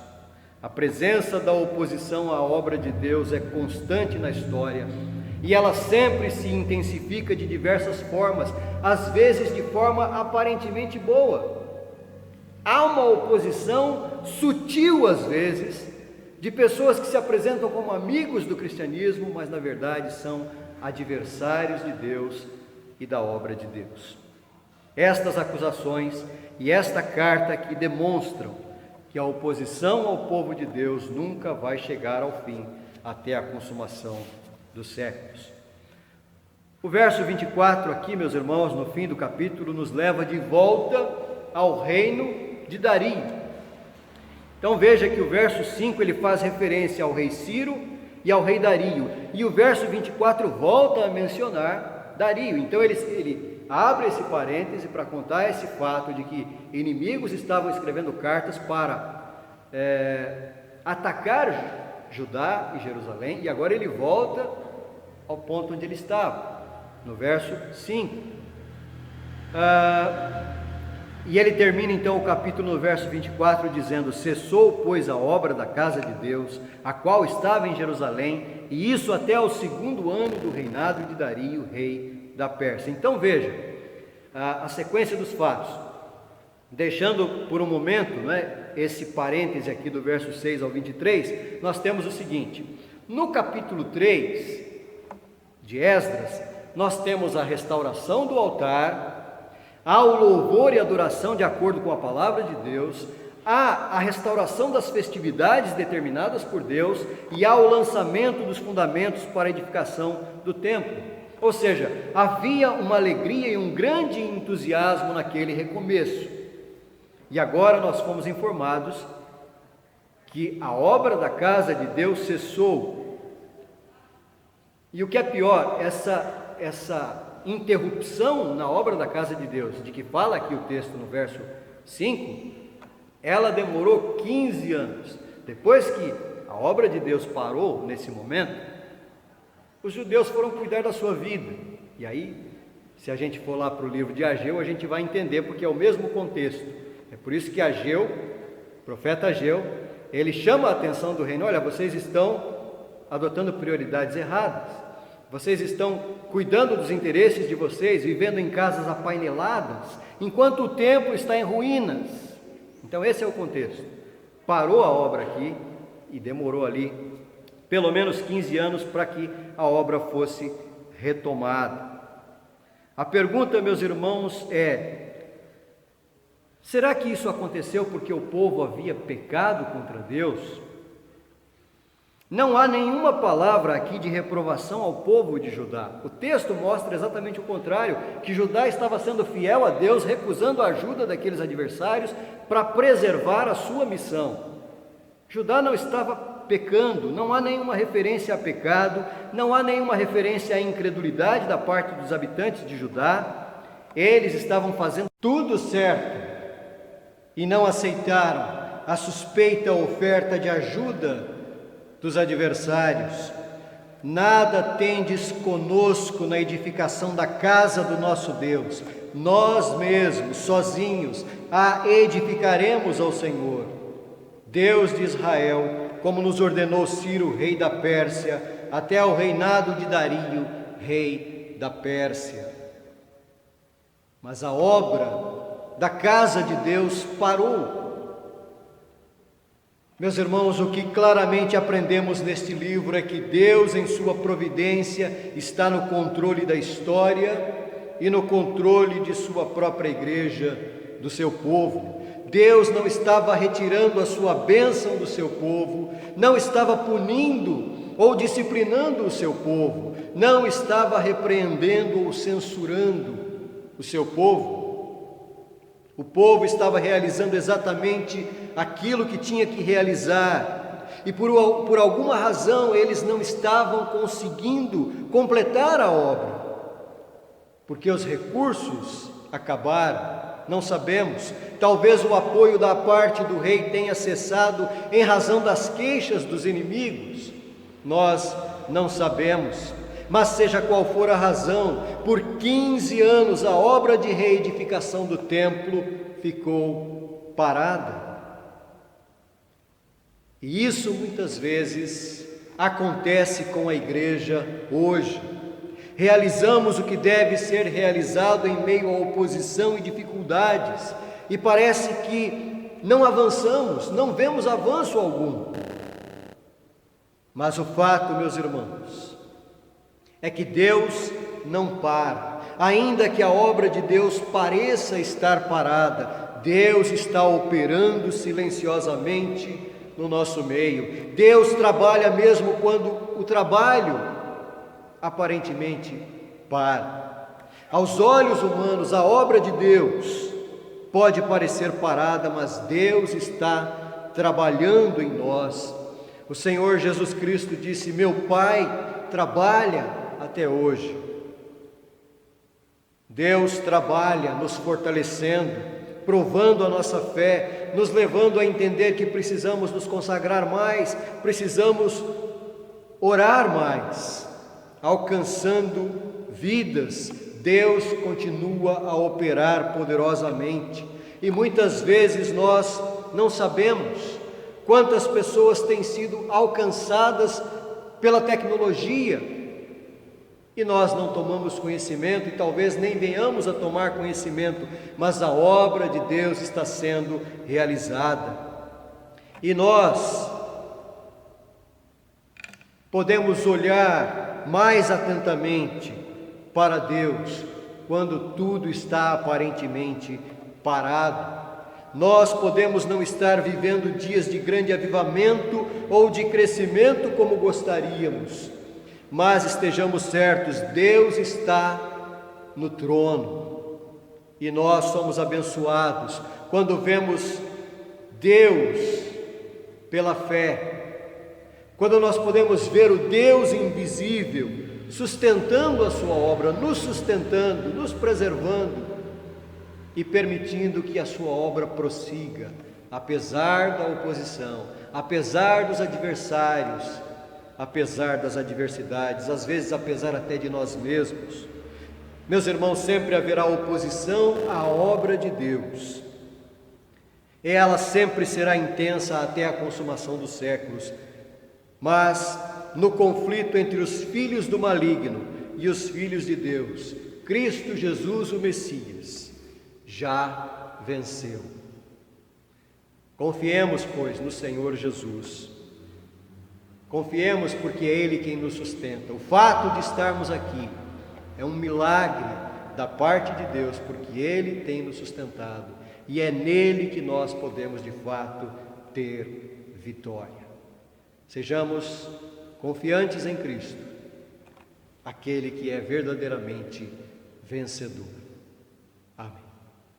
A presença da oposição à obra de Deus é constante na história e ela sempre se intensifica de diversas formas, às vezes de forma aparentemente boa. Há uma oposição sutil, às vezes, de pessoas que se apresentam como amigos do cristianismo, mas na verdade são adversários de Deus e da obra de Deus. Estas acusações e esta carta aqui demonstram que a oposição ao povo de Deus nunca vai chegar ao fim, até a consumação dos séculos. O verso 24 aqui, meus irmãos, no fim do capítulo, nos leva de volta ao reino de Dario. Então veja que o verso 5 ele faz referência ao rei Ciro e ao rei Dario, e o verso 24 volta a mencionar Dario. Então ele abre esse parêntese para contar esse fato de que inimigos estavam escrevendo cartas para atacar Judá e Jerusalém, e agora ele volta ao ponto onde ele estava, no verso 5. E ele termina então o capítulo no verso 24 dizendo: cessou, pois, a obra da casa de Deus, a qual estava em Jerusalém, e isso até o 2º ano do reinado de Dario, rei da Pérsia. Então veja a sequência dos fatos, deixando por um momento, esse parêntese aqui do verso 6 ao 23, nós temos o seguinte: no capítulo 3 de Esdras, nós temos a restauração do altar, há o louvor e adoração de acordo com a palavra de Deus, há a restauração das festividades determinadas por Deus e há o lançamento dos fundamentos para a edificação do templo. Ou seja, havia uma alegria e um grande entusiasmo naquele recomeço. E agora nós fomos informados que a obra da casa de Deus cessou. E o que é pior, essa interrupção na obra da casa de Deus, de que fala aqui o texto no verso 5, ela demorou 15 anos. Depois que a obra de Deus parou nesse momento, os judeus foram cuidar da sua vida. E aí, se a gente for lá para o livro de Ageu, a gente vai entender, porque é o mesmo contexto. É por isso que Ageu, o profeta Ageu, ele chama a atenção do reino: olha, vocês estão adotando prioridades erradas, vocês estão cuidando dos interesses de vocês, vivendo em casas apaineladas, enquanto o templo está em ruínas. Então esse é o contexto. Parou a obra aqui e demorou ali pelo menos 15 anos para que a obra fosse retomada. A pergunta, meus irmãos, será que isso aconteceu porque o povo havia pecado contra Deus? Não há nenhuma palavra aqui de reprovação ao povo de Judá. O texto mostra exatamente o contrário, que Judá estava sendo fiel a Deus, recusando a ajuda daqueles adversários para preservar a sua missão. Judá não estava pecando, não há nenhuma referência a pecado, não há nenhuma referência à incredulidade da parte dos habitantes de Judá. Eles estavam fazendo tudo certo e não aceitaram a suspeita oferta de ajuda dos adversários. Nada tendes conosco na edificação da casa do nosso Deus, nós mesmos, sozinhos, a edificaremos ao Senhor, Deus de Israel, como nos ordenou Ciro, rei da Pérsia, até ao reinado de Dario, rei da Pérsia. Mas a obra da casa de Deus parou. Meus irmãos, o que claramente aprendemos neste livro é que Deus, em sua providência, está no controle da história e no controle de sua própria igreja, do seu povo. Deus não estava retirando a sua bênção do seu povo, não estava punindo ou disciplinando o seu povo, não estava repreendendo ou censurando o seu povo. O povo estava realizando exatamente aquilo que tinha que realizar, e por alguma razão eles não estavam conseguindo completar a obra, porque os recursos acabaram. Não sabemos, talvez o apoio da parte do rei tenha cessado em razão das queixas dos inimigos, nós não sabemos, mas seja qual for a razão, por 15 anos a obra de reedificação do templo ficou parada. E isso muitas vezes acontece com a igreja hoje. Realizamos o que deve ser realizado em meio à oposição e dificuldades, e parece que não avançamos, não vemos avanço algum. Mas o fato, meus irmãos, é que Deus não para. Ainda que a obra de Deus pareça estar parada, Deus está operando silenciosamente no nosso meio. Deus trabalha mesmo quando o trabalho aparentemente para. Aos olhos humanos, a obra de Deus pode parecer parada, mas Deus está trabalhando em nós. O Senhor Jesus Cristo disse: meu Pai trabalha até hoje. Deus trabalha nos fortalecendo, provando a nossa fé, nos levando a entender que precisamos nos consagrar mais, precisamos orar mais, alcançando vidas. Deus continua a operar poderosamente, e muitas vezes nós não sabemos quantas pessoas têm sido alcançadas pela tecnologia, e nós não tomamos conhecimento, e talvez nem venhamos a tomar conhecimento, mas a obra de Deus está sendo realizada. E nós podemos olhar mais atentamente para Deus quando tudo está aparentemente parado. Nós podemos não estar vivendo dias de grande avivamento ou de crescimento como gostaríamos, mas estejamos certos, Deus está no trono, e nós somos abençoados quando vemos Deus pela fé, quando nós podemos ver o Deus invisível sustentando a sua obra, nos sustentando, nos preservando e permitindo que a sua obra prossiga, apesar da oposição, apesar dos adversários, apesar das adversidades, às vezes apesar até de nós mesmos. Meus irmãos, sempre haverá oposição à obra de Deus. Ela sempre será intensa até a consumação dos séculos, mas no conflito entre os filhos do maligno e os filhos de Deus, Cristo Jesus, o Messias, já venceu. Confiemos, pois, no Senhor Jesus. Confiemos, porque é Ele quem nos sustenta. O fato de estarmos aqui é um milagre da parte de Deus, porque Ele tem nos sustentado, e é nele que nós podemos de fato ter vitória. Sejamos confiantes em Cristo, aquele que é verdadeiramente vencedor. Amém.